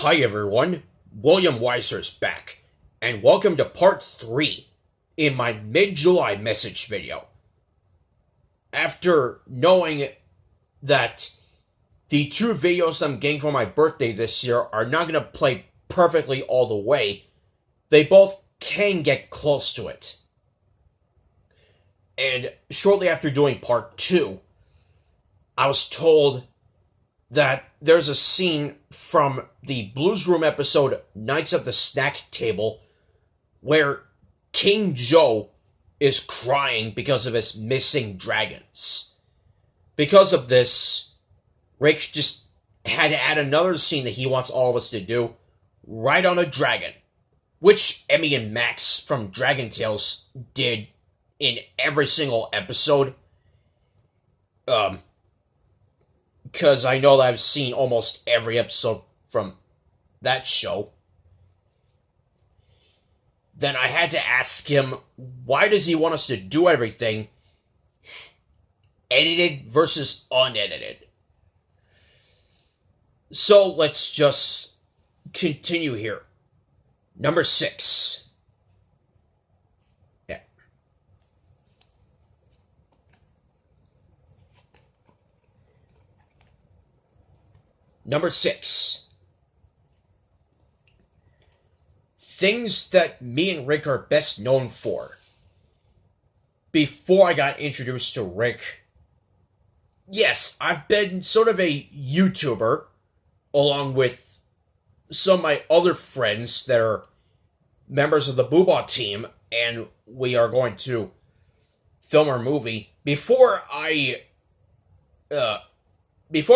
Hi everyone, William Weyser's back, and welcome to part 3 in my mid-July message video. After knowing that the 2 videos I'm getting for my birthday this year are not going to play perfectly all the way, they both can get close to it. And shortly after doing part 2, I was told that there's a scene from the Blues Room episode Knights of the Snack Table where King Joe is crying because of his missing dragons. Because of this, Rick just had to add another scene that he wants all of us to do, ride on a dragon, which Emmy and Max from Dragon Tales did in every single episode. Because I know that I've seen almost every episode from that show. Then I had to ask him, why does he want us to do everything edited versus unedited? So let's just continue here. Number 6. Number 6. Things that me and Rick are best known for. Before I got introduced to Rick, yes, I've been sort of a YouTuber, along with some of my other friends that are members of the Boobah team, and we are going to film our movie. Before I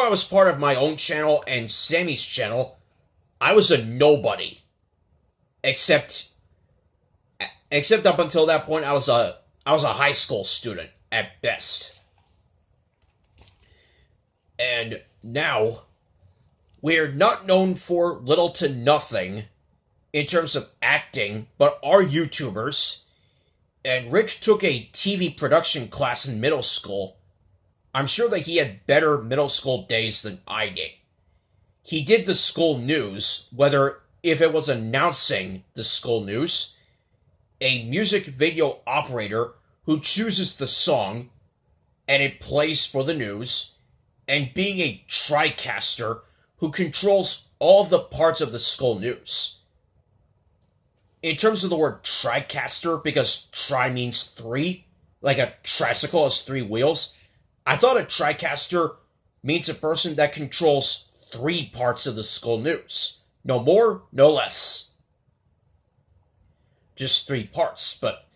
was part of my own channel and Sammy's channel, I was a nobody. Except up until that point, I was a high school student at best. And now, we're not known for little to nothing in terms of acting, but are YouTubers. And Rick took a TV production class in middle school. I'm sure that he had better middle school days than I did. He did the school news, whether if it was announcing the school news, a music video operator who chooses the song and it plays for the news, and being a TriCaster who controls all of the parts of the school news. In terms of the word TriCaster, because tri means 3, like a tricycle has 3 wheels, I thought a TriCaster means a person that controls 3 parts of the school news. No more, no less. Just 3 parts, but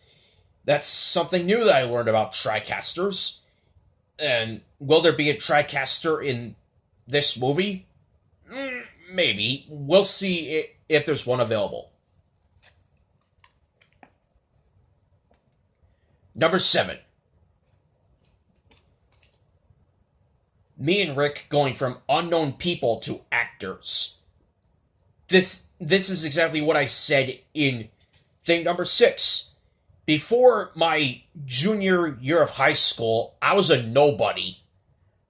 that's something new that I learned about TriCasters. And will there be a TriCaster in this movie? Maybe. We'll see if there's one available. Number 7. Me and Rick going from unknown people to actors. This is exactly what I said in thing number 6. Before my junior year of high school, I was a nobody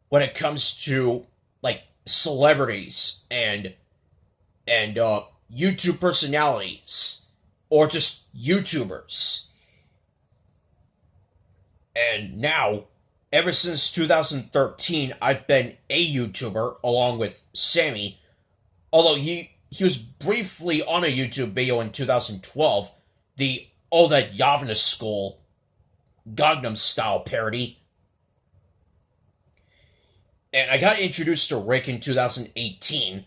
when it comes to like celebrities and YouTube personalities or just YouTubers. And now, ever since 2013, I've been a YouTuber along with Sammy, although he was briefly on a YouTube video in 2012, the Oh That Yavna School Gangnam Style parody. And I got introduced to Rick in 2018,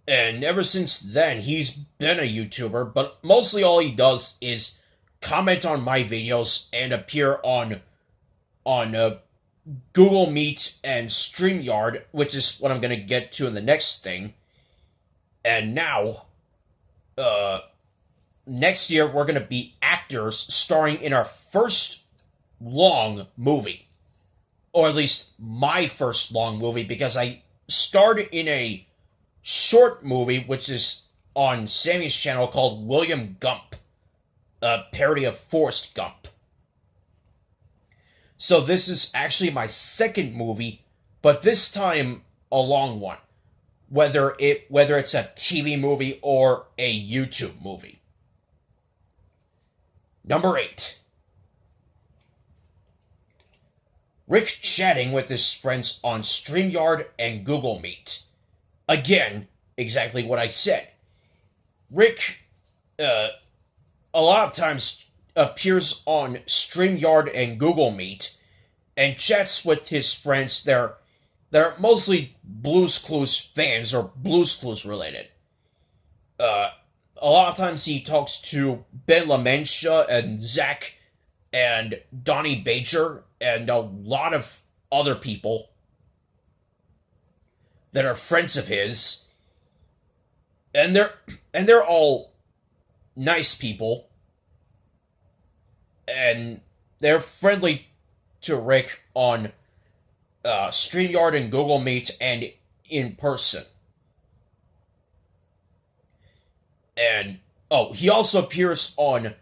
and ever since then, he's been a YouTuber, but mostly all he does is comment on my videos and appear on Google Meet and StreamYard, which is what I'm going to get to in the next thing. And now, next year, we're going to be actors starring in our first long movie. Or at least my first long movie, because I starred in a short movie, which is on Sammy's channel, called William Gump, a parody of Forrest Gump. So this is actually my second movie, but this time a long one. whether it's a TV movie or a YouTube movie. Number 8. Rick chatting with his friends on StreamYard and Google Meet. Again, exactly what I said. Rick, a lot of times appears on StreamYard and Google Meet and chats with his friends. They're mostly Blue's Clues fans or Blue's Clues related. A lot of times he talks to Ben LaMantia and Zach and Donnie Bajer and a lot of other people that are friends of his. And they're all nice people. And they're friendly to Rick on StreamYard and Google Meet and in person. And he also appears on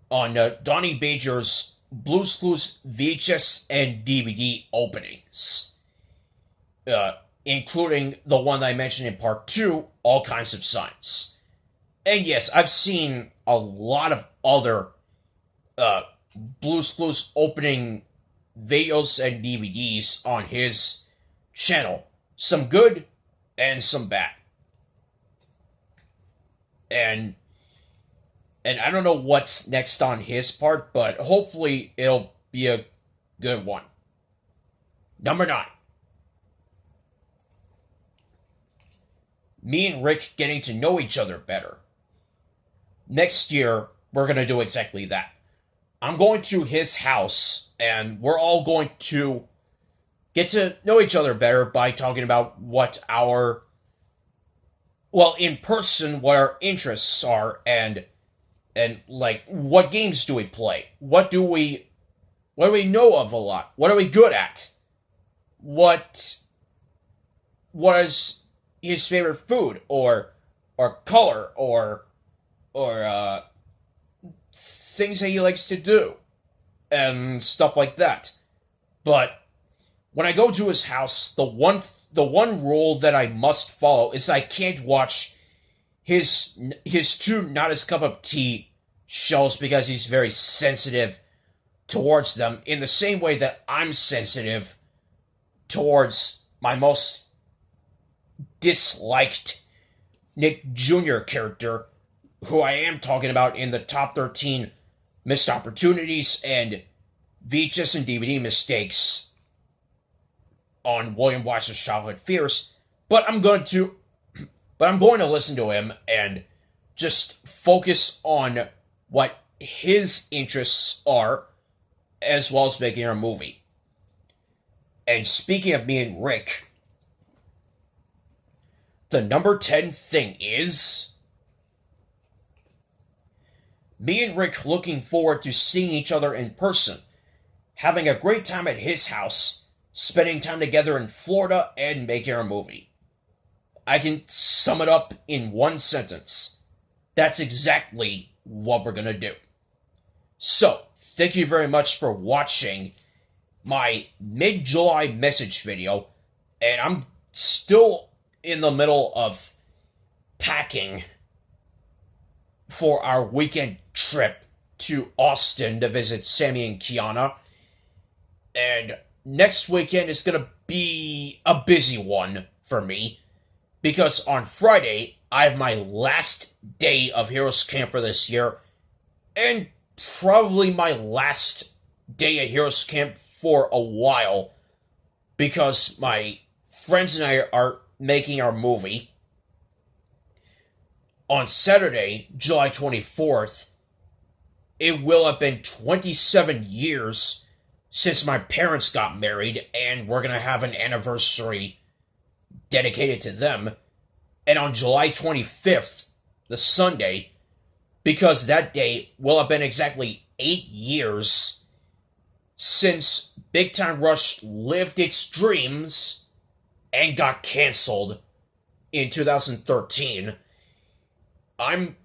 Donnie Bajer's Blue's Clues VHS and DVD openings, including the one I mentioned in part 2, All Kinds of Signs. And yes, I've seen a lot of other Blue's Clues opening videos and DVDs on his channel. Some good and some bad. And I don't know what's next on his part, but hopefully it'll be a good one. Number 9. Me and Rick getting to know each other better. Next year, we're going to do exactly that. I'm going to his house, and we're all going to get to know each other better by talking about in person, what our interests are, and like, what games do we play? What do we know of a lot? What are we good at? What is his favorite food, or color, or things that he likes to do, and stuff like that. But when I go to his house, the one rule that I must follow is I can't watch his 2 not his cup of tea shows, because he's very sensitive towards them, in the same way that I'm sensitive towards my most disliked Nick Jr. character, who I am talking about in the top 13 missed opportunities and VHS and DVD mistakes on William Weyser's Childhood Fears. But I'm going to listen to him and just focus on what his interests are, as well as making a movie. And speaking of me and Rick, the number 10 thing is me and Rick looking forward to seeing each other in person, having a great time at his house, spending time together in Florida, and making a movie. I can sum it up in one sentence. That's exactly what we're going to do. So, thank you very much for watching my mid-July message video, and I'm still in the middle of packing for our weekend trip to Austin to visit Sammy and Kiana. And next weekend is going to be a busy one for me, because on Friday, I have my last day of Heroes Camp for this year, and probably my last day at Heroes Camp for a while, because my friends and I are making our movie. On Saturday, July 24th, it will have been 27 years since my parents got married, and we're going to have an anniversary dedicated to them. And on July 25th, the Sunday, because that day will have been exactly 8 years since Big Time Rush lived its dreams and got canceled in 2013. I'm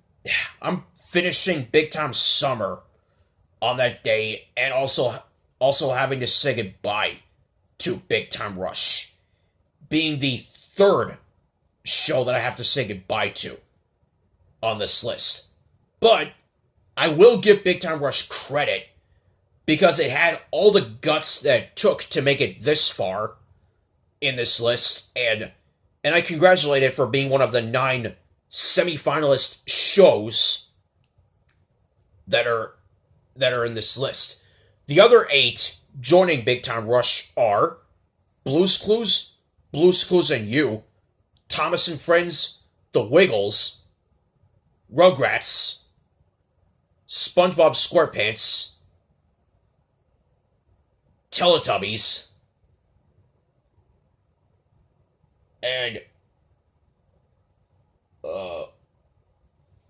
finishing Big Time Summer on that day, and also having to say goodbye to Big Time Rush, being the third show that I have to say goodbye to on this list. But I will give Big Time Rush credit because it had all the guts that it took to make it this far in this list, and I congratulate it for being one of the 9 semi-finalist shows that are in this list. The other 8 joining Big Time Rush are Blue's Clues and You, Thomas and Friends, The Wiggles, Rugrats, SpongeBob SquarePants, Teletubbies, and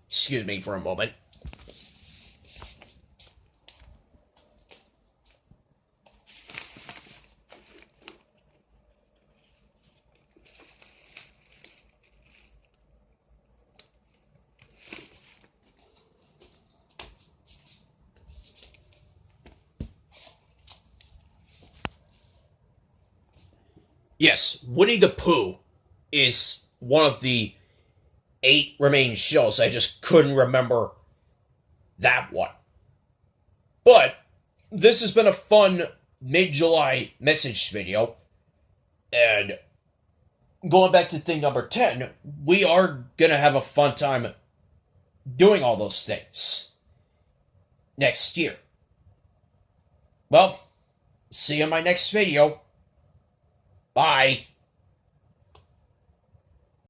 excuse me for a moment. Yes, Winnie the Pooh is one of the 8 remaining shows. I just couldn't remember that one. But this has been a fun mid-July message video. And going back to thing number 10, we are going to have a fun time doing all those things next year. Well, see you in my next video. Bye.